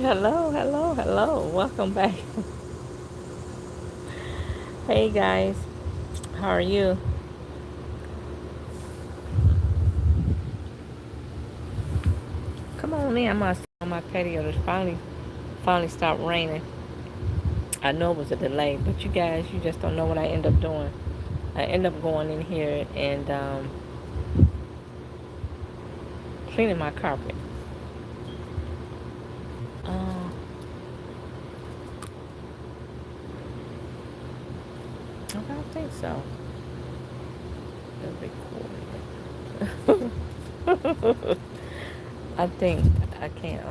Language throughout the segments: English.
Hello, hello, hello. Welcome back. Hey guys, how are you? Come on in. I'm outside on my patio. It's finally stopped raining. I know it was a delay, but you guys, you just don't know what I end up doing. I end up going in here and cleaning my carpet. Uh, I don't think so. It'll be cool. I think I can't.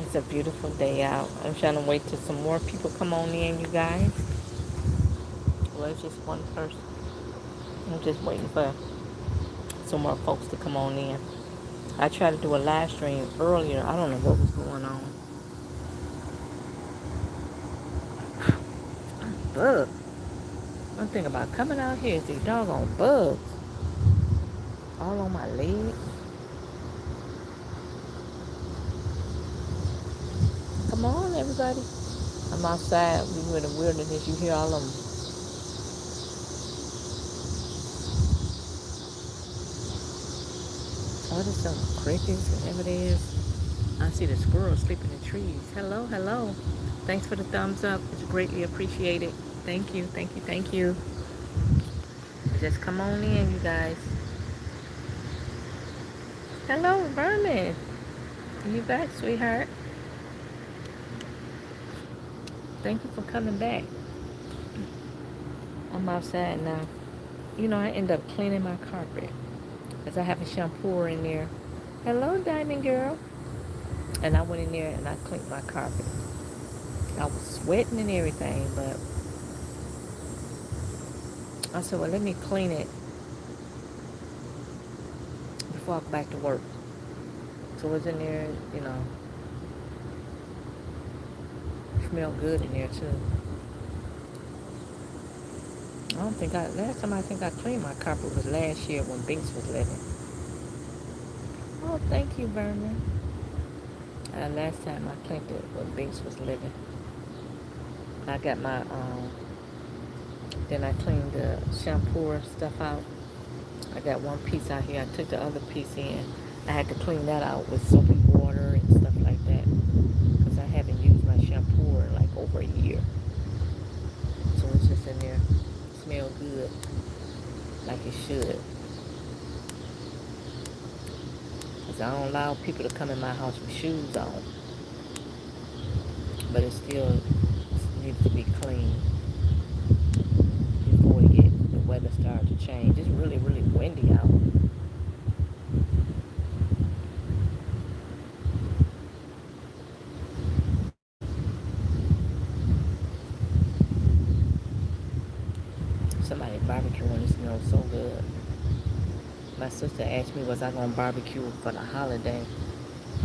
It's a beautiful day out. I'm trying to wait till some more people come on in, you guys. Well, it's just one person. I'm just waiting for some more folks to come on in. I tried to do a live stream earlier. I don't know what was going on. Bug. One thing about coming out here is these doggone bugs all on my leg. Come on, everybody. I'm outside. We were in the wilderness. You hear all of them. Oh, there's some crickets, whatever it is. I see the squirrels sleeping in the trees. Hello, hello. Thanks for the thumbs up. It's greatly appreciated. Thank you, thank you, thank you. Just come on in, you guys. Hello, Vernon. You back, sweetheart? Thank you for coming back. I'm outside now. You know, I end up cleaning my carpet because I have a shampoo in there. Hello, Diamond Girl. And I went in there and I cleaned my carpet. I was sweating and everything, but I said, well, let me clean it before I go back to work. So it's in there, you know, smell good in there too. Last time I think I cleaned my carpet was last year when Binks was living. Oh, thank you, Vernon. Last time I cleaned it when Binks was living. I got my, then I cleaned the shampoo stuff out. I got one piece out here. I took the other piece in. I had to clean that out with soapy water and stuff like that because I haven't used my shampoo in like over a year. So it's just in there. Smell good like it should. Because I don't allow people to come in my house with shoes on. But it still needs to be clean before the weather starts to change. It's really, really windy out. Somebody barbecuing, it smells so good. My sister asked me, was I going to barbecue for the holiday?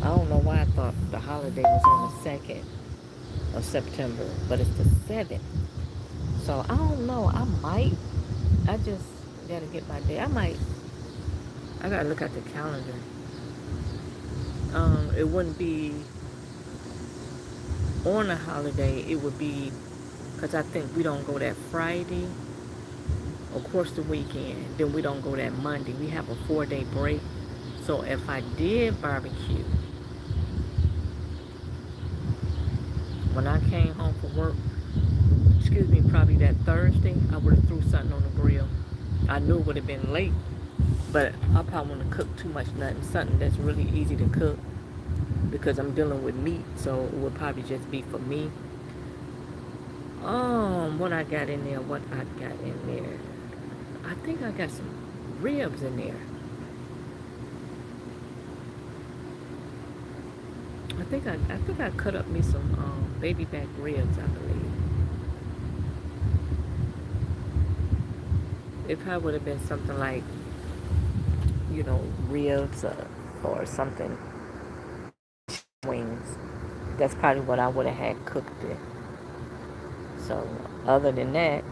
I don't know why I thought the holiday was on the 2nd of September, but it's the 7th. So I don't know. I might. I just got to get my day. I got to look at the calendar. It wouldn't be on a holiday. It would be, because I think we don't go that Friday. Of course, the weekend. Then we don't go that Monday. We have a 4-day break. So if I did barbecue, when I came home from work, excuse me, probably that Thursday, I would have threw something on the grill. I knew it would have been late, but I probably want to cook too much nothing. Something that's really easy to cook because I'm dealing with meat, so it would probably just be for me. What I got in there, I think I got some ribs in there. I think I cut up me some baby back ribs, I believe. It probably would have been something like ribs or something, wings. That's probably what I would have had cooked it. So other than that,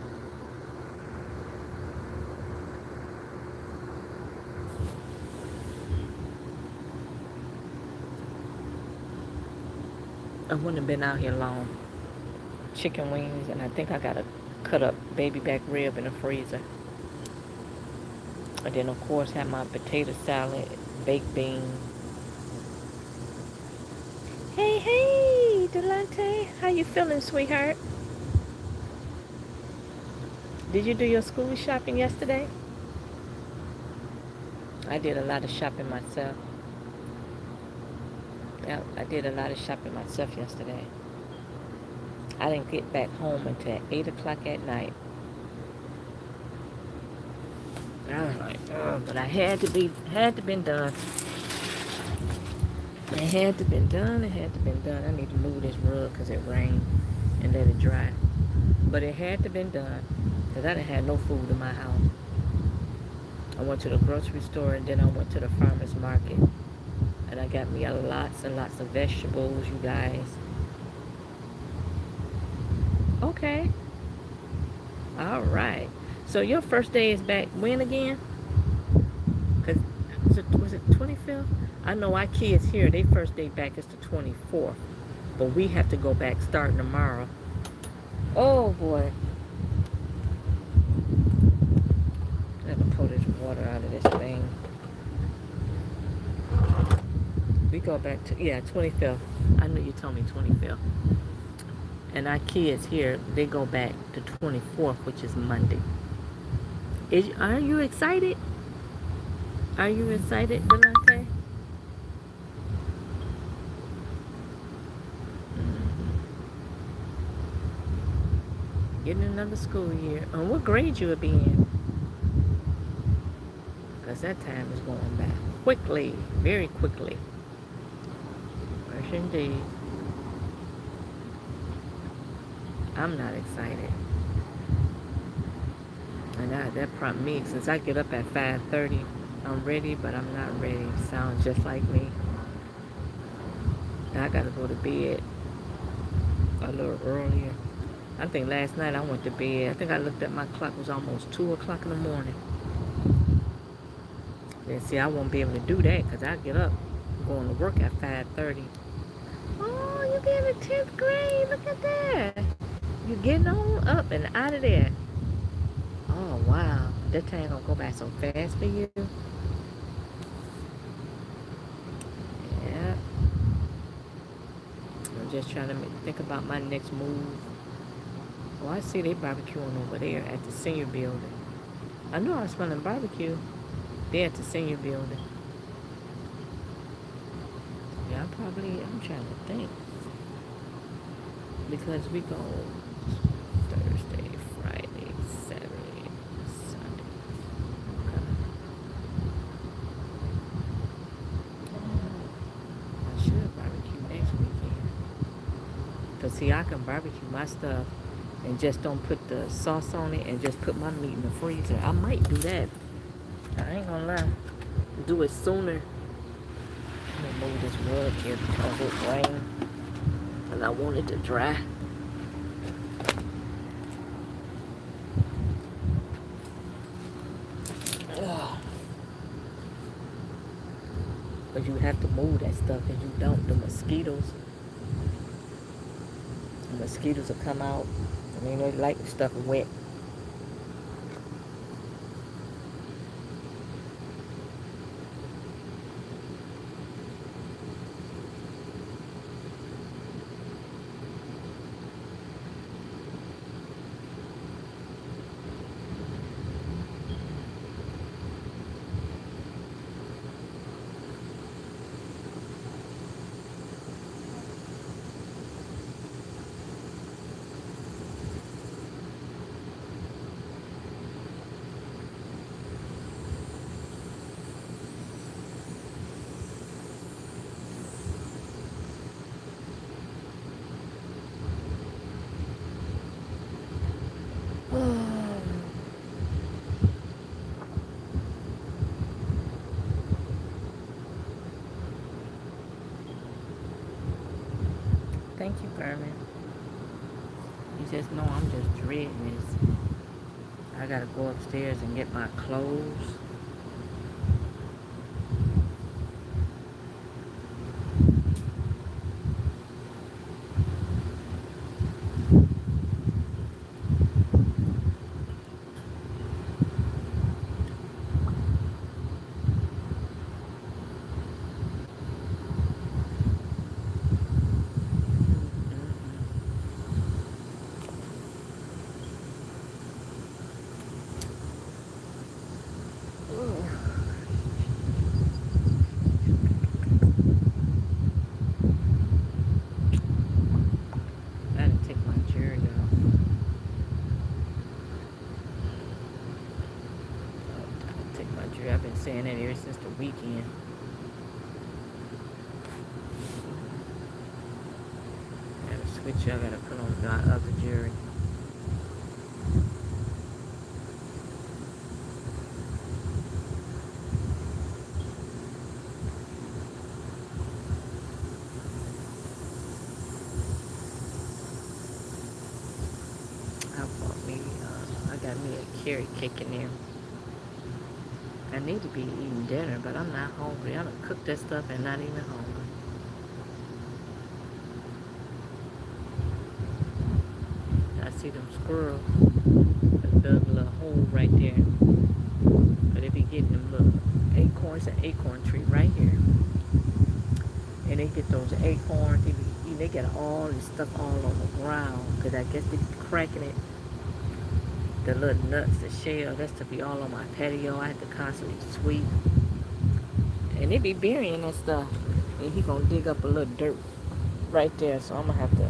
I wouldn't have been out here long. Chicken wings, and I think I got a cut up baby back rib in the freezer. And then of course have my potato salad, baked beans. Hey, hey, Delante, how you feeling, sweetheart? Did you do your school shopping yesterday? I did a lot of shopping myself. Yeah, I did a lot of shopping myself yesterday. I didn't get back home until 8 o'clock at night. I was like, oh, but I had to been done. It had to been done. It had to been done. I need to move this rug because it rained and let it dry. But it had to been done because I didn't have no food in my house. I went to the grocery store and then I went to the farmer's market. And I got me lots and lots of vegetables, you guys. Okay. All right. So your first day is back when again? Cause was it 25th? I know our kids here, their first day back is the 24th. But we have to go back starting tomorrow. Oh boy. I have to pull this water out of this thing. We go back to, 25th. I know you told me 25th. And our kids here, they go back to 24th, which is Monday. Are you excited? Are you excited, Delante? Getting another school year. And what grade you will be in? Because that time is going back quickly, very quickly. Yes, indeed. I'm not excited. And that prompted me, since I get up at 5:30, I'm ready, but I'm not ready. Sounds just like me. I got to go to bed a little earlier. I think last night I went to bed. I think I looked at my clock. It was almost 2 o'clock in the morning. Then see, I won't be able to do that because I get up going to work at 5:30. Oh, you get in the 10th grade. Look at that. You're getting on up and out of there. Oh, wow. That time gonna go by so fast for you. Yeah. I'm just trying to think about my next move. Oh, I see they barbecuing over there at the senior building. I know I was smelling barbecue. They're at the senior building. Yeah, I'm trying to think. Because we go Thursday, Friday, Saturday, Sunday. Okay. I should barbecue next weekend. Because see, I can barbecue my stuff and just don't put the sauce on it and just put my meat in the freezer. I might do that. I ain't gonna lie. Do it sooner. I'm gonna move this rug here because it rained and I want it to dry. But you have to move that stuff and you don't. The mosquitoes will come out. I mean, they like the stuff wet. thank you, Berman. You just know I'm just dreading this. I gotta go upstairs and get my clothes. I gotta take my jewelry off. I gotta take my jewelry. I've been saying that ever since the weekend. I gotta switch. I gotta put on my other jewelry. I got me a carrot cake in there. I need to be eating dinner, but I'm not hungry. I done cooked that stuff and not even hungry. I see them squirrels. I dug a little hole right there. But they be getting them little acorns, an acorn tree right here. And they get those acorns, they be eating, they get all this stuff all on the ground. Because I guess they be cracking it. The little nuts, the shell, that's to be all on my patio. I have to constantly sweep. And they be burying that stuff. And he gonna dig up a little dirt right there. So I'm gonna have to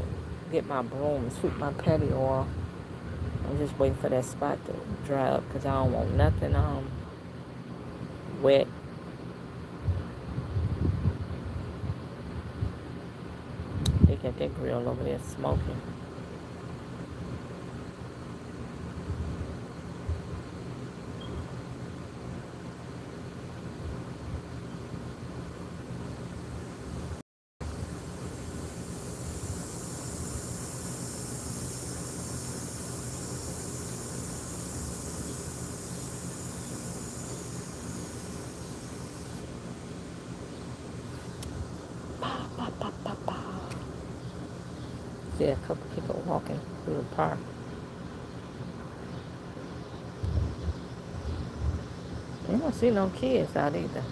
get my broom and sweep my patio off. I'm just waiting for that spot to dry up because I don't want nothing wet. They got that grill over there smoking. See a couple people walking through the park. I don't see no kids out either.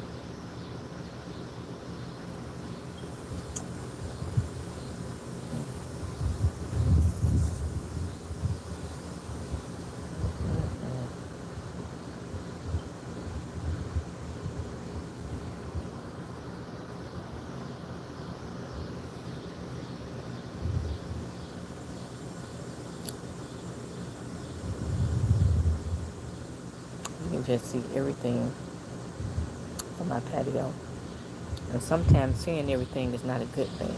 You can just see everything from my patio. And sometimes seeing everything is not a good thing.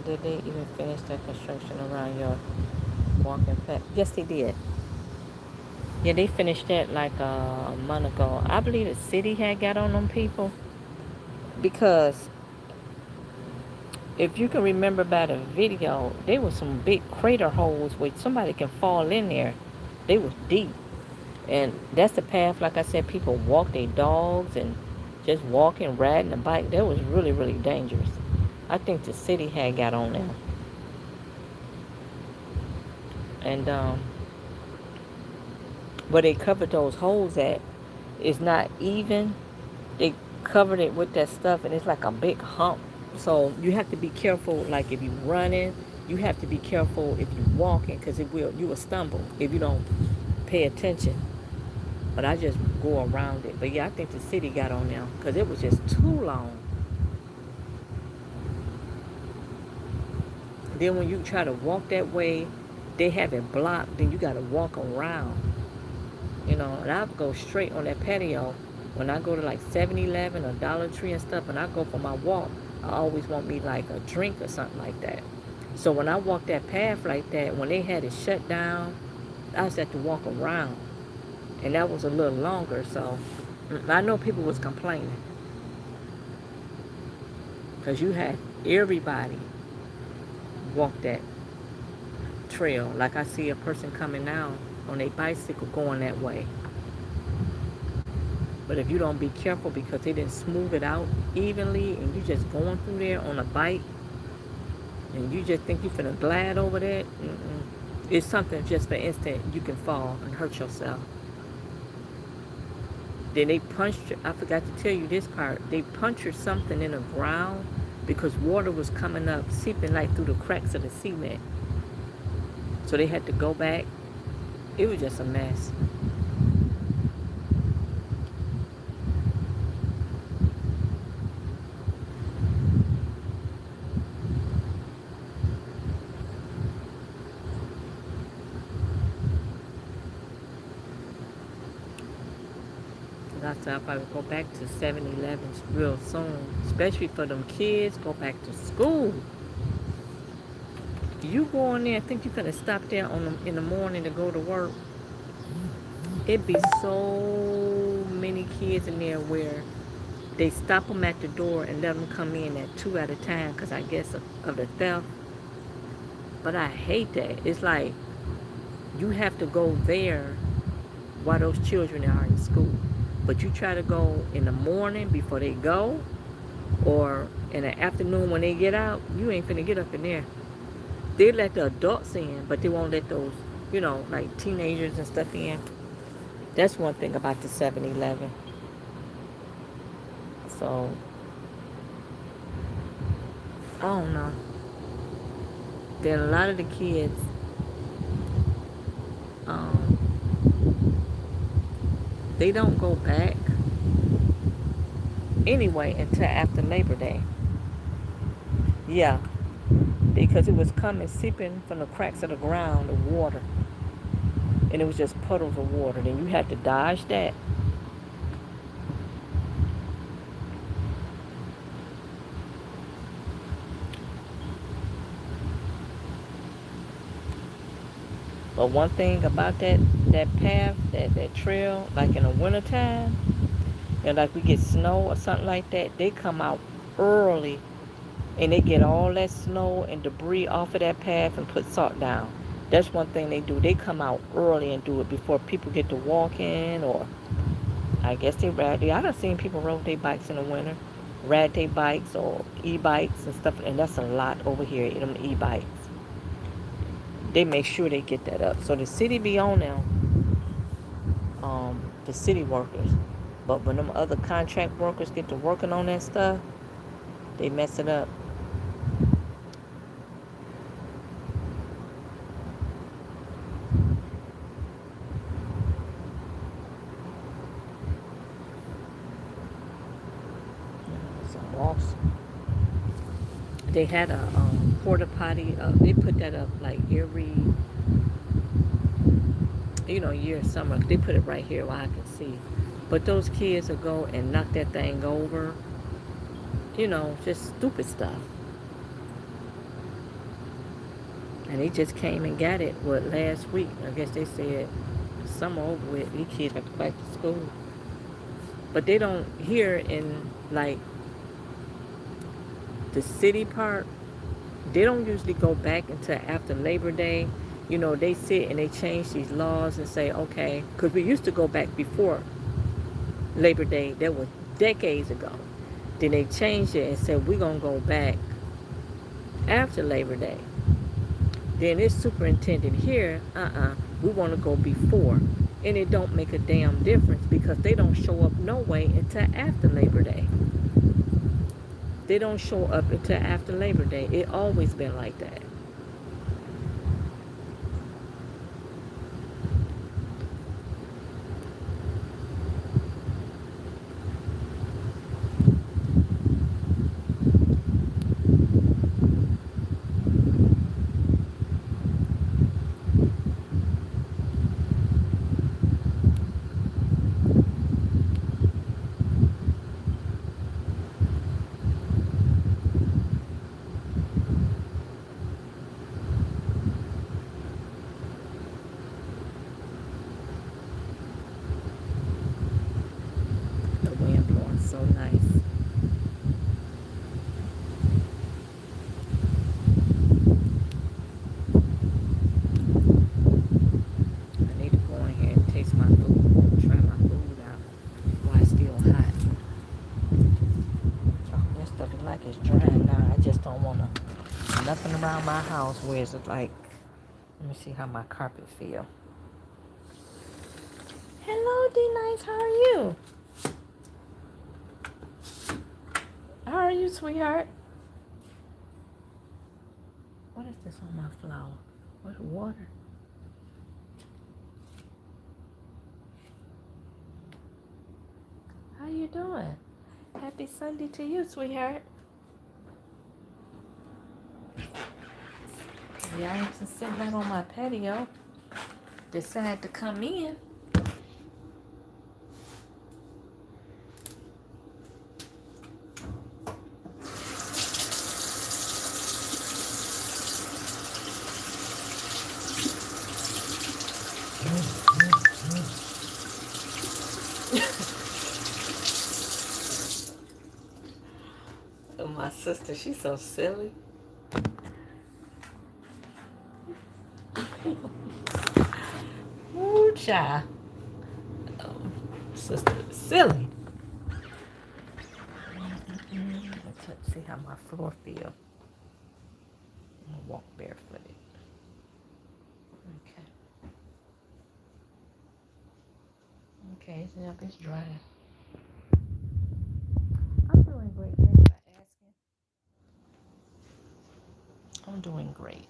Did they even finish that construction around your walking path? Yes, they did. Yeah, they finished that like a month ago. I believe the city had got on them people because if you can remember by the video, there was some big crater holes where somebody can fall in there. They was deep. And that's the path, like I said, people walk their dogs and just walking, riding a bike. That was really, really dangerous. I think the city had got on them. And where they covered those holes at is not even. They covered it with that stuff and it's like a big hump. So you have to be careful, like if you're running, you have to be careful if you're walking because you will stumble if you don't pay attention. But I just go around it. But yeah, I think the city got on now because it was just too long. Then when you try to walk that way, they have it blocked. Then you got to walk around. And I go straight on that patio. When I go to like 7-Eleven or Dollar Tree and stuff, and I go for my walk, I always want me like a drink or something like that. So when I walk that path like that, when they had it shut down, I just had to walk around. And that was a little longer, so I know people was complaining. Because you had everybody walk that trail. Like I see a person coming now on a bicycle going that way. But if you don't be careful because they didn't smooth it out evenly and you just going through there on a bike and you just think you finna glide over that, it's something just for instant you can fall and hurt yourself. Then they punched, I forgot to tell you this part, they punctured something in the ground because water was coming up, seeping like through the cracks of the cement. So they had to go back. It was just a mess. Like I said, I'll probably go back to 7-Elevens real soon. Especially for them kids, go back to school. You go in there and think you're gonna stop there in the morning to go to work. It be so many kids in there where they stop them at the door and let them come in at two at a time because I guess of the theft. But I hate that. It's like you have to go there while those children are in school. But you try to go in the morning before they go or in the afternoon when they get out, you ain't finna get up in there. They let the adults in, but they won't let those, like teenagers and stuff in. That's one thing about the 7-Eleven. So, I don't know. Then a lot of the kids, um, they don't go back anyway until after Labor Day. Yeah, because it was coming, seeping from the cracks of the ground, the water. And it was just puddles of water. Then you had to dodge that. But one thing about that path, that trail, like in the wintertime, and like we get snow or something like that, they come out early and they get all that snow and debris off of that path and put salt down. That's one thing they do. They come out early and do it before people get to walk in, or I guess they ride. I done seen people rode their bikes in the winter, ride their bikes or e-bikes and stuff, and that's a lot over here, them e-bikes. They make sure they get that up. So the city be on them, the city workers. But when them other contract workers get to working on that stuff, they mess it up. So also, they had a porta potty. They put that up like every year summer. They put it right here where I can see. But those kids will go and knock that thing over. Just stupid stuff. And they just came and got it, last week. I guess they said summer over with, these kids have to go back to school. But they don't, here in like the city part, they don't usually go back until after Labor Day. They sit and they change these laws and say, okay, because we used to go back before Labor Day. That was decades ago. Then they changed it and said, we're going to go back after Labor Day. Then this superintendent here, we want to go before. And it don't make a damn difference because they don't show up no way until after Labor Day. They don't show up until after Labor Day. It always been like that. So nice. I need to go in here and taste my food, try my food out while it's still hot. Oh, this stuff is like it's drying now. I just don't want to, nothing around my house where it's like, let me see how my carpet feel. Hello, D Nice, how are you? How are you, sweetheart? What is this on my flower? What water? How you doing? Happy Sunday to you, sweetheart. Yeah, I ain't just sitting out on my patio. Decide to come in. Oh, my sister, she's so silly. Ooh, child. Oh, sister, silly. Let's see how my floor feel. I'm gonna walk barefooted. Okay. Okay, so now it's dry. I'm doing great. Thanks for asking. I'm doing great.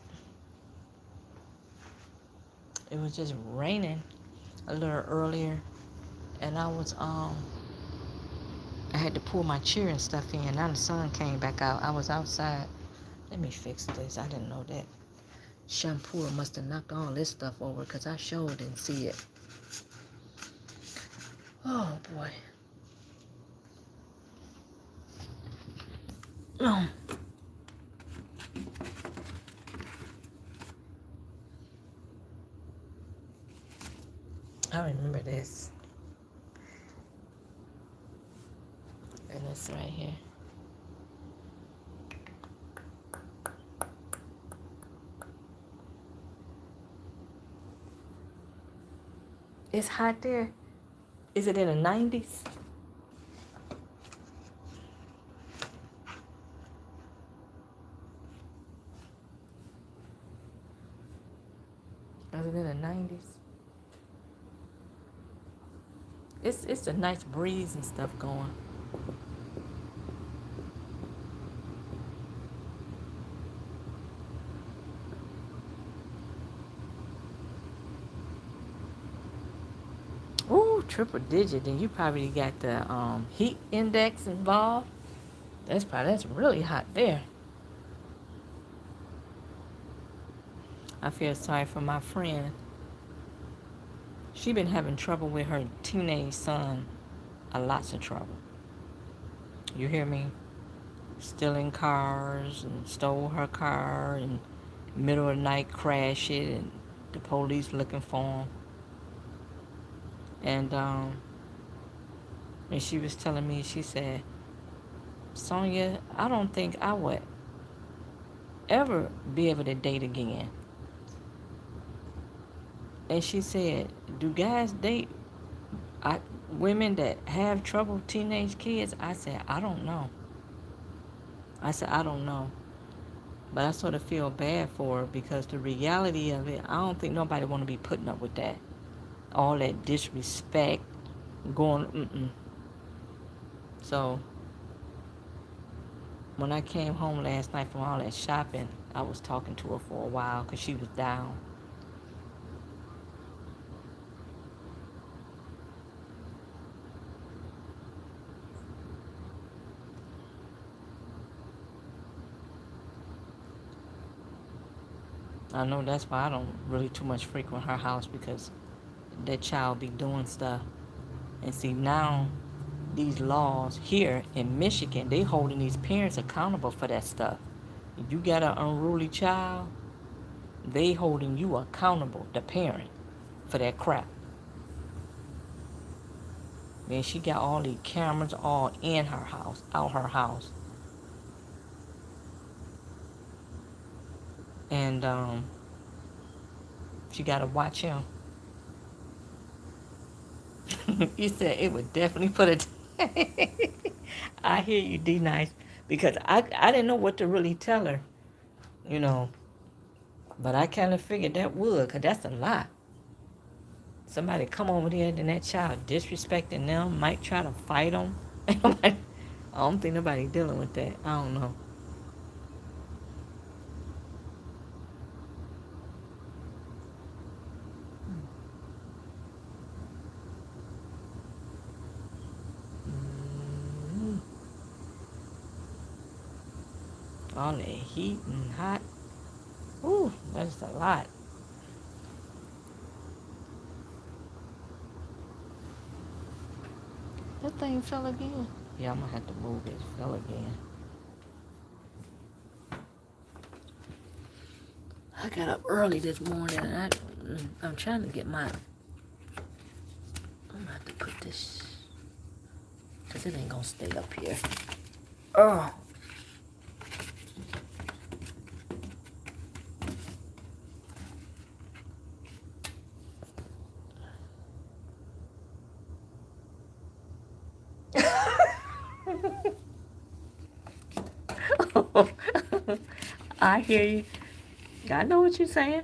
It was just raining a little earlier, and I had to pull my chair and stuff in. Now the sun came back out. I was outside. Let me fix this. I didn't know that. Shampoo must have knocked all this stuff over because I sure didn't see it. Oh boy. Oh. I remember this. And this right here. It's hot there. Is it in the 90s? Is it in the 90s? It's a nice breeze and stuff going. Ooh, triple digit. Then you probably got the heat index involved. That's really hot there. I feel sorry for my friend. She been having trouble with her teenage son. A lots of trouble. You hear me? Stealing cars and stole her car and middle of the night crash it and the police looking for him. And she was telling me, she said, Sonia, I don't think I would ever be able to date again. And she said, do guys date women that have trouble teenage kids? I said, I don't know. I don't know. But I sort of feel bad for her because the reality of it, I don't think nobody want to be putting up with that. All that disrespect going, So when I came home last night from all that shopping, I was talking to her for a while because she was down. I know that's why I don't really too much frequent her house because that child be doing stuff. And see, now these laws here in Michigan, they holding these parents accountable for that stuff. If you got an unruly child, they holding you accountable, the parent, for that crap. Then she got all these cameras all in her house, out her house. And she got to watch him. You said it would definitely put it. I hear you, D Nice, because I didn't know what to really tell her, you know, but I kind of figured that would, because that's a lot. Somebody come over there, then that child disrespecting them, might try to fight them. I don't think nobody dealing with that. I don't know. Mm, all that heat and hot. Ooh, that's a lot. That thing fell again. Yeah, I'm gonna have to move it. It fell again. I got up early this morning and I'm trying to get my. I'm gonna have to put this because it ain't gonna stay up here. Oh. I hear you. I know what you're saying.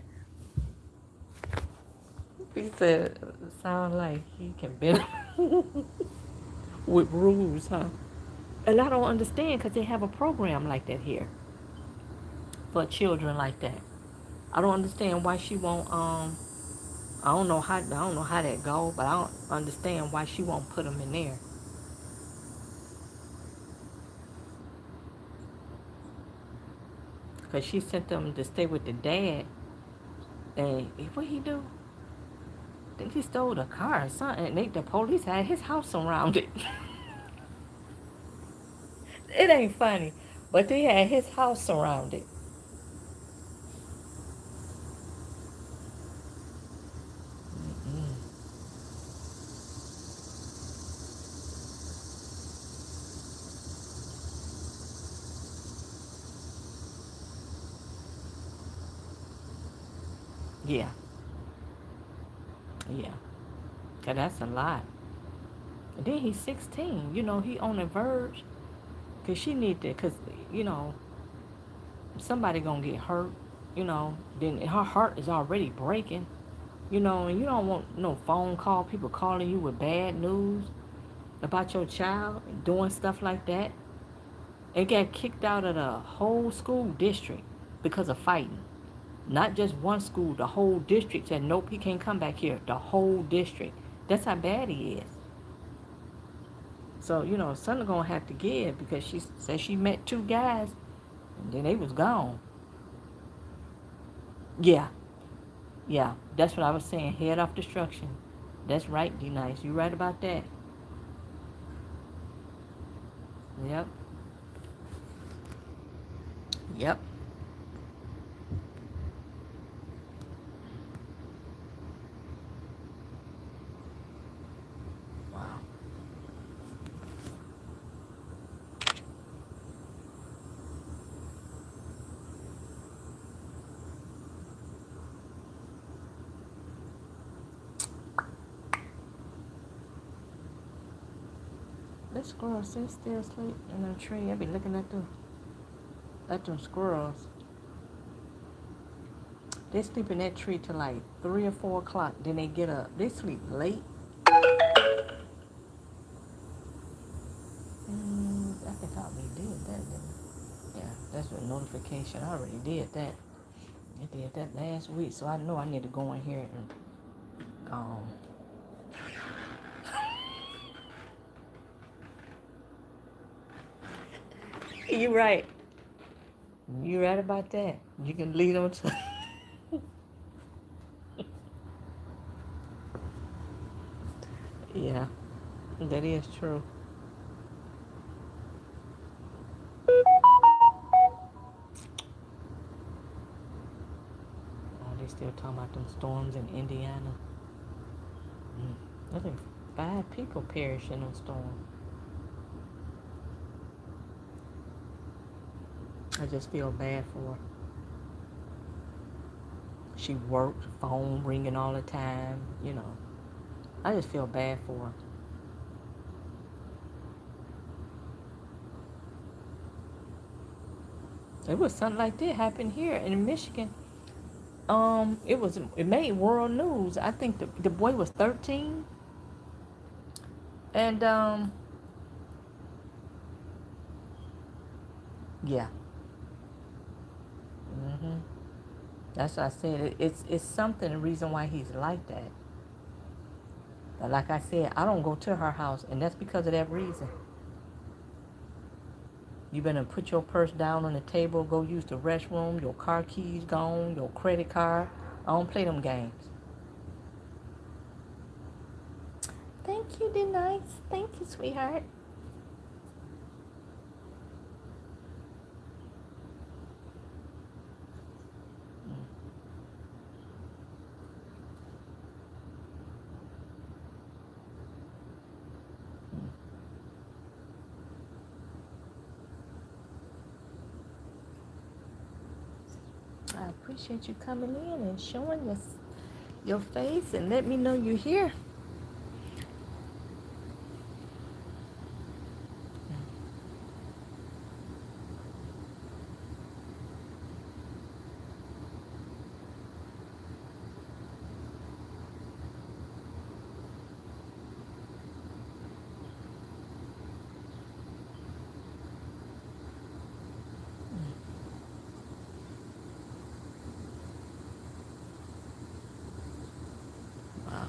He said, sound like he can bend with rules, huh? And I don't understand because they have a program like that here for children like that. I don't understand why she won't. I don't know how that go, but I don't understand why she won't put them in there. Cause she sent them to stay with the dad, and what he do? I think he stole the car or something. And the police had his house surrounded. It ain't funny, but they had his house surrounded. Mm-mm. Yeah, yeah. Cause that's a lot. And then he's 16. You know, he on the verge. Cause she need to. Cause you know, somebody gonna get hurt. You know, then her heart is already breaking. You know, and you don't want no phone call, people calling you with bad news about your child and doing stuff like that. And got kicked out of the whole school district because of fighting. Not just one school, the whole district said, nope, he can't come back here. The whole district. That's how bad he is. So, you know, something gonna have to give because she said she met two guys and then they was gone. Yeah, yeah. That's what I was saying. Head off destruction. That's right, D Nice. You right about that. Yep. Yep. Wow. That squirrel still asleep in the tree. I be looking at them squirrels. They sleep in that tree till like 3 or 4 o'clock. Then they get up. They sleep late. I think I already did that, didn't I? Yeah, that's a notification. I already did that. I did that last week, so I know I need to go in here and you right. You right about that. You can lead them to. Yeah, that is true. Oh, they still talking about them storms in Indiana. I think 5 people perished in a storm. I just feel bad for her. She worked, phone ringing all the time, you know. I just feel bad for her. It was something like that happened here in Michigan. It made world news. I think the boy was 13, and yeah. Mhm. That's what I said. It's something. The reason why he's like that. But like I said, I don't go to her house, and that's because of that reason. You better put your purse down on the table, go use the restroom, your car keys gone, your credit card. I don't play them games. Thank you, Denise. Thank you, sweetheart. I appreciate you coming in and showing us your face and let me know you're here. Wow.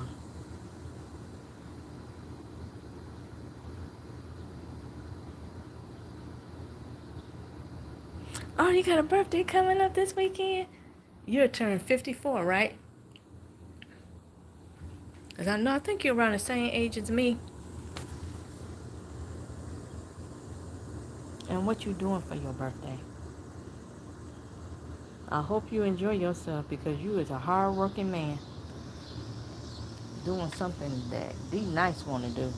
Oh, you got a birthday coming up this weekend? You're turning 54, right? Because I know, I think you're around the same age as me. And what you doing for your birthday? I hope you enjoy yourself because you is a hard-working man doing something that the nice want to do.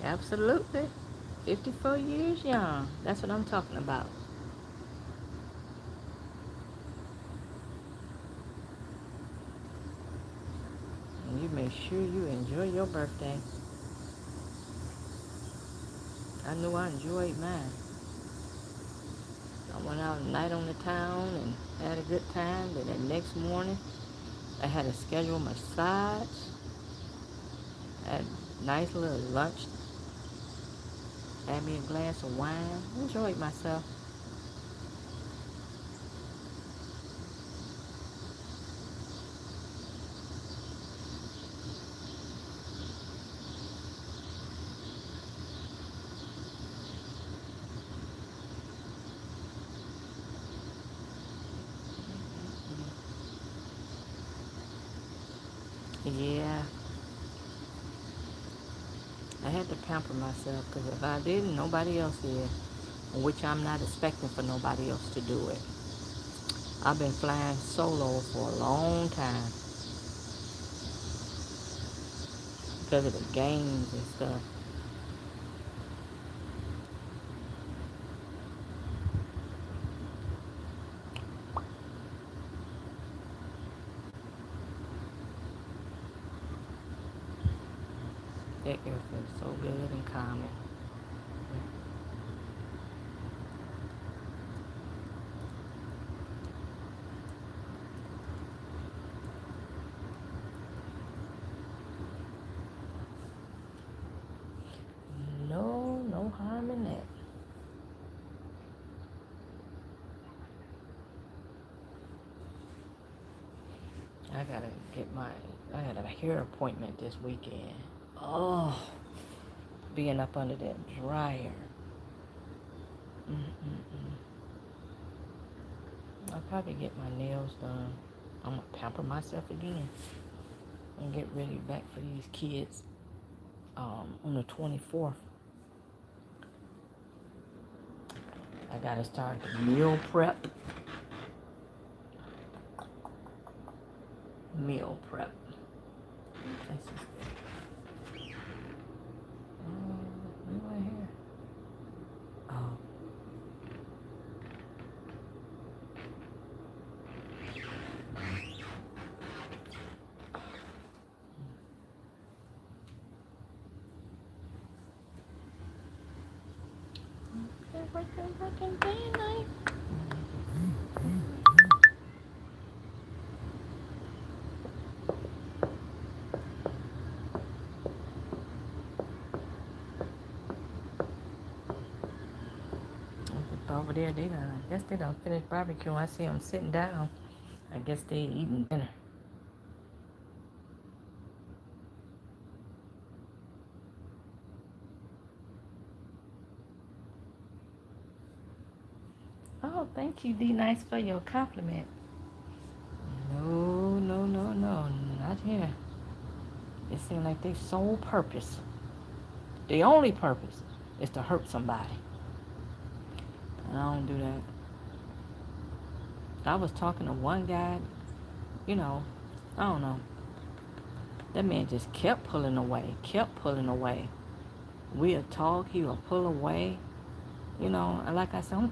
Absolutely. 54 years young. That's what I'm talking about. And you make sure you enjoy your birthday. I know I enjoyed mine. I went out a night on the town and had a good time. Then the next morning, I had a scheduled massage. Had a nice little lunch. Had me a glass of wine. Enjoyed myself. Yeah, I had to pamper myself because if I didn't, nobody else did. Which I'm not expecting for nobody else to do it. I've been flying solo for a long time because of the games and stuff. That air feels so good and calming. No, no harm in that. I gotta I got a hair appointment this weekend. Oh, being up under that dryer. Mm-mm-mm. I'll probably get my nails done. I'm gonna pamper myself again and get ready back for these kids on the 24th. I gotta start the meal prep. Meal prep. Right here. Oh. Working day and night. Over there, they done. I guess they done finished barbecue. I see them sitting down. I guess they eating dinner. Oh, thank you, D. Nice, for your compliment. No, no, no, no, not here. It seems like their sole purpose, the only purpose, is to hurt somebody. And I don't do that. I was talking to one guy, you know, I don't know. That man just kept pulling away, kept pulling away. We'll talk, he will pull away. You know, and like I said, I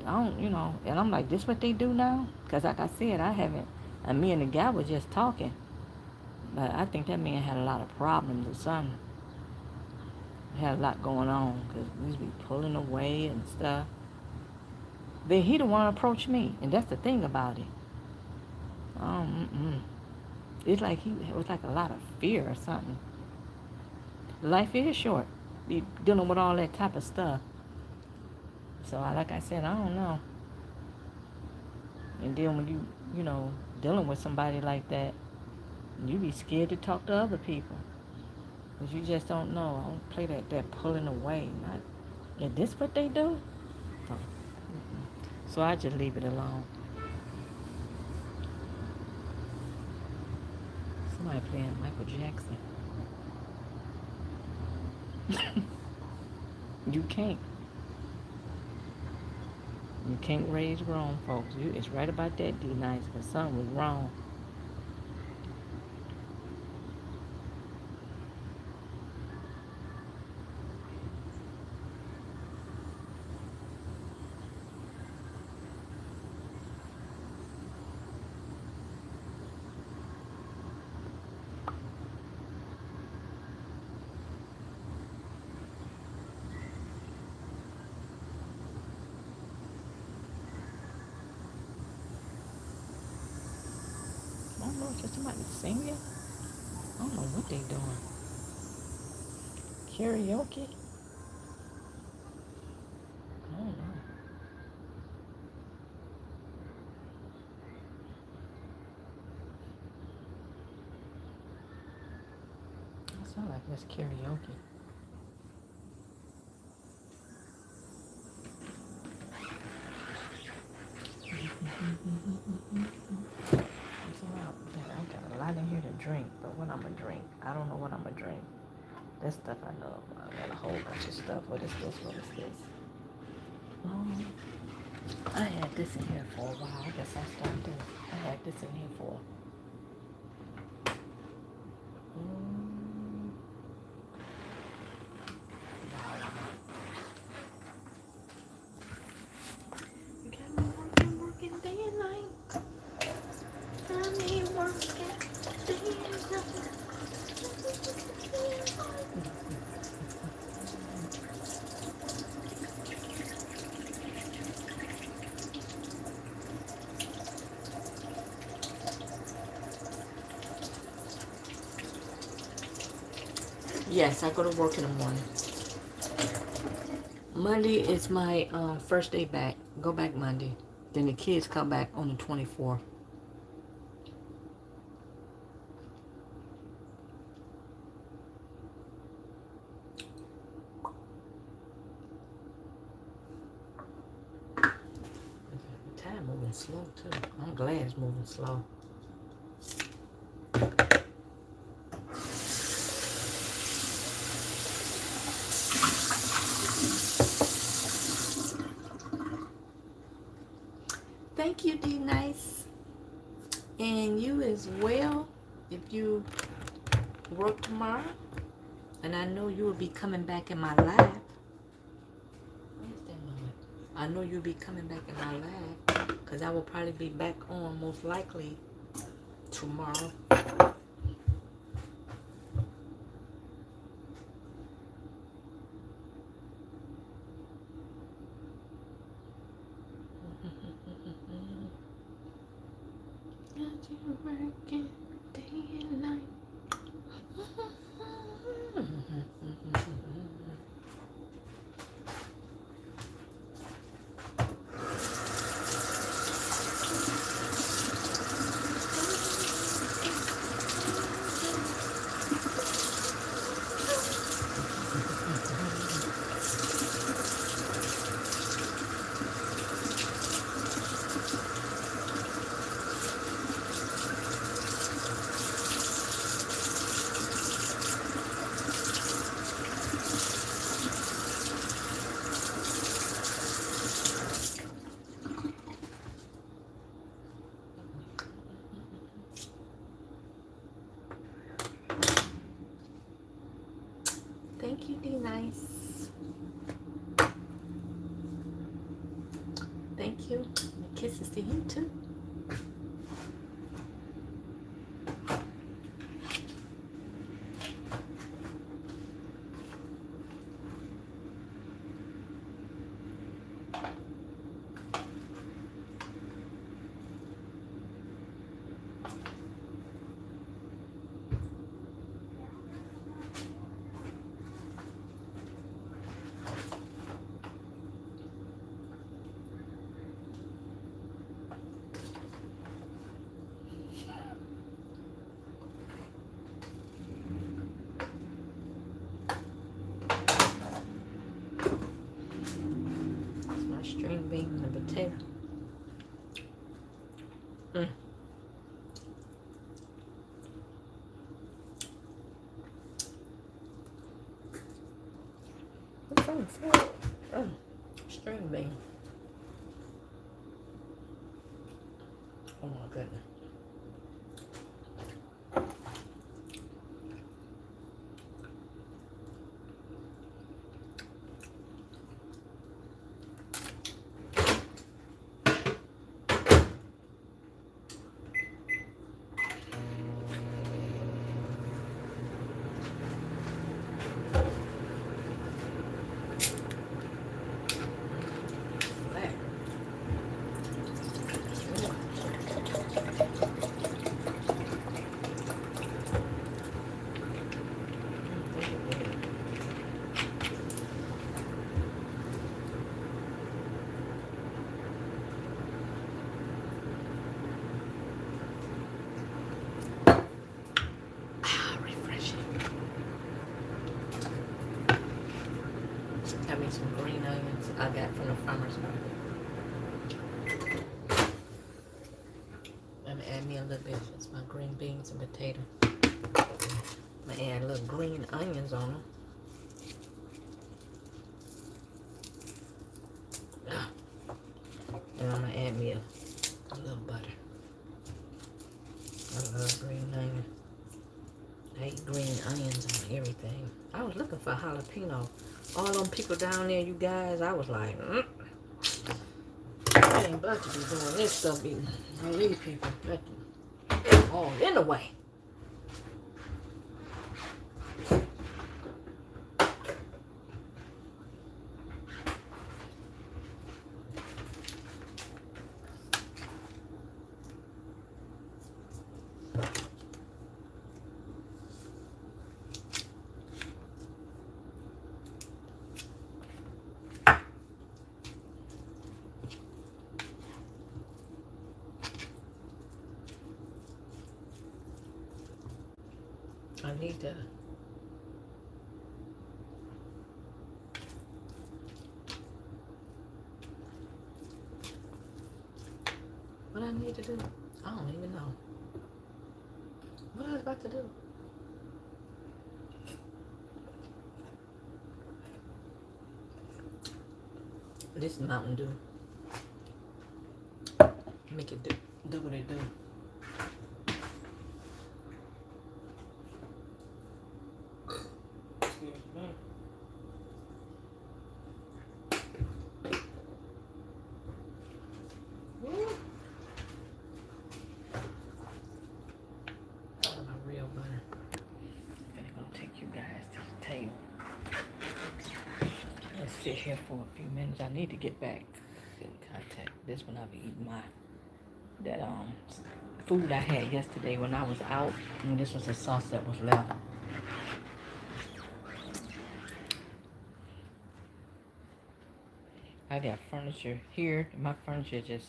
don't, you know, and I'm like, this what they do now? Because like I said, I haven't, and me and the guy was just talking. But I think that man had a lot of problems or something. He had a lot going on, because we used to be pulling away and stuff. Then he the one approached me, and that's the thing about it. It's like it was like a lot of fear or something. Life is short. Be dealing with all that type of stuff. So like I said, I don't know. And then when you know, dealing with somebody like that, you be scared to talk to other people. Because you just don't know. I don't play that pulling away. Is this what they do? So I just leave it alone. Somebody playing Michael Jackson. You can't. You can't raise grown folks. It's right about that, D-Nice, because something was wrong. I don't know if there's somebody singing. I don't know what they doing. Karaoke? I don't know. It sounds like it's karaoke. I got a lot in here to drink, but what I'm going to drink, I don't know what I'm going to drink. This stuff I know. I got a whole bunch of stuff. What is this? What is this? I had this in here for a while. I guess I stopped this. I had this in here for. You got me working day and night. I mean working day and night. Yes, I go to work in the morning. Monday is my first day back. Go back Monday. Then the kids come back on the 24th. Time moving slow too. I'm glad it's moving slow. thank you, D Nice. And you as well, if you work tomorrow. And I know you will be coming back in my live. Where's that moment? I know you'll be coming back in my live. Because I will probably be back on most likely tomorrow. Working day and night. Thank you, D Nice. Thank you. Kisses to you too. That's my string bean and potato. What's on the floor? String bean. Oh my goodness. Got me some green onions I got from the farmer's market. I'm gonna add me a little bit. It's my green beans and potato. I'm gonna add a little green onions on them. And I'm gonna add me a little butter. I love green onion. I eat green onions on everything. I was looking for jalapeno. All them people down there, you guys, I was like, I ain't about to be doing this stuff eating. All these people, all in the way. I need to. What I need to do? I don't even know. What I was about to do? This is Mountain Dew. Make it do what it do. Excuse me. Woo. My real butter. I'm gonna take you guys to the table. Let's sit here for a few minutes. I need to get back in contact. This one I'll be eating that food I had yesterday when I was out, and this was the sauce that was left. I got furniture here. My furniture is just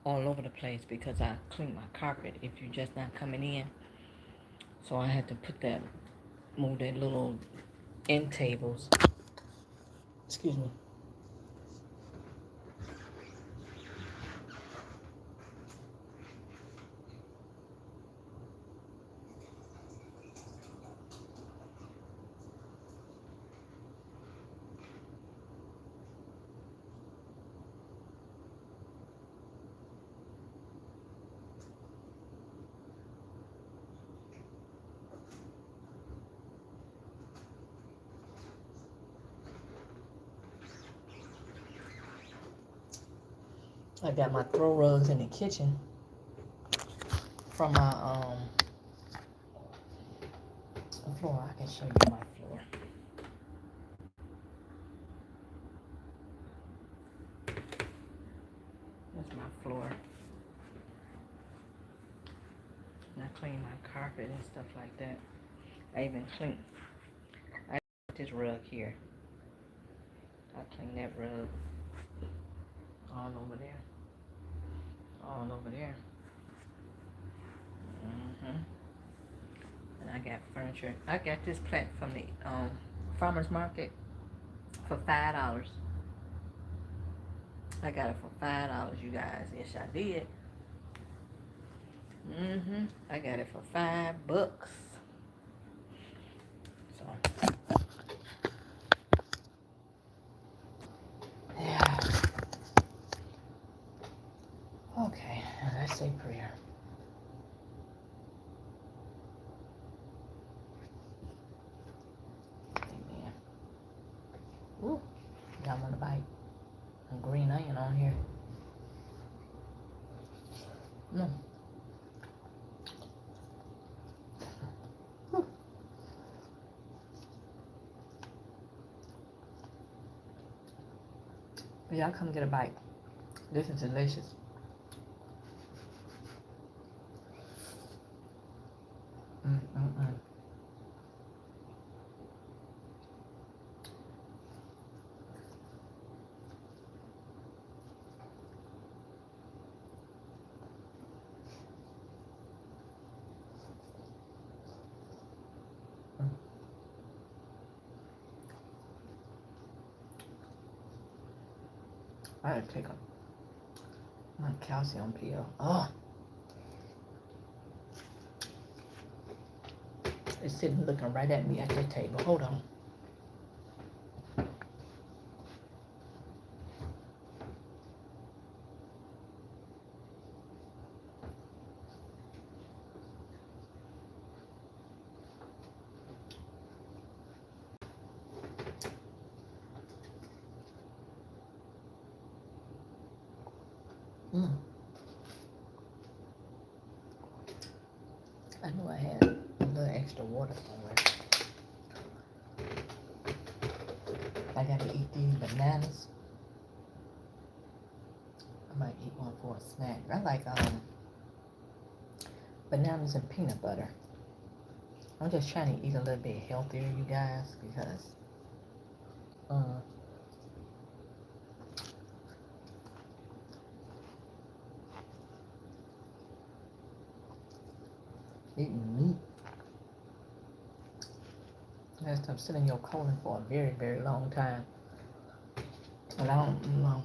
all over the place because I cleaned my carpet if you're just not coming in. So I had to move that little end tables. Excuse me. I got my throw rugs in the kitchen from my floor. I can show you my floor. That's my floor. And I clean my carpet and stuff like that. I got this rug here. I clean that rug all over there. All over there. And I got furniture. I got this plant from the farmer's market for $5. I got it for $5, you guys. Yes, I did. I got it for $5. So, yeah. Okay, let's say prayer. Amen. Ooh, y'all want to bite some green onion on here? No. Y'all come get a bite. This is delicious. I had to take my calcium pill. Oh, it's sitting looking right at me at the table. Hold on. I knew I had a little extra water somewhere. I gotta eat these bananas. I might eat one for a snack. I like bananas and peanut butter. I'm just trying to eat a little bit healthier, you guys, because eating meat. That stuff sitting in your colon for a very, very long time. And I don't know.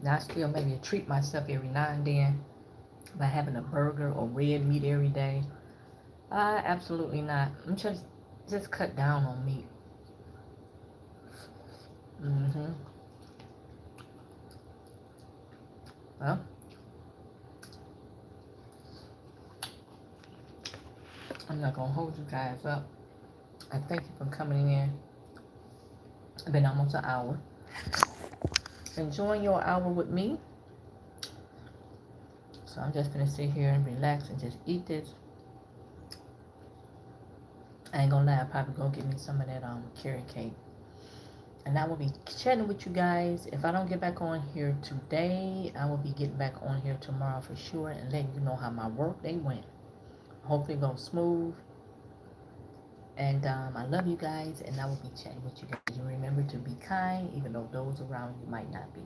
Now I still maybe treat myself every now and then by having a burger or red meat every day. Absolutely not. I'm just cut down on meat. Well, I'm not gonna hold you guys up. I thank you for coming in. It's been almost an hour. Enjoying your hour with me. So I'm just gonna sit here and relax and just eat this. I ain't gonna lie, I probably gonna get me some of that carrot cake. And I will be chatting with you guys. If I don't get back on here today, I will be getting back on here tomorrow for sure and letting you know how my work day went. Hopefully it goes smooth. And I love you guys, and I will be chatting with you guys. You remember to be kind, even though those around you might not be.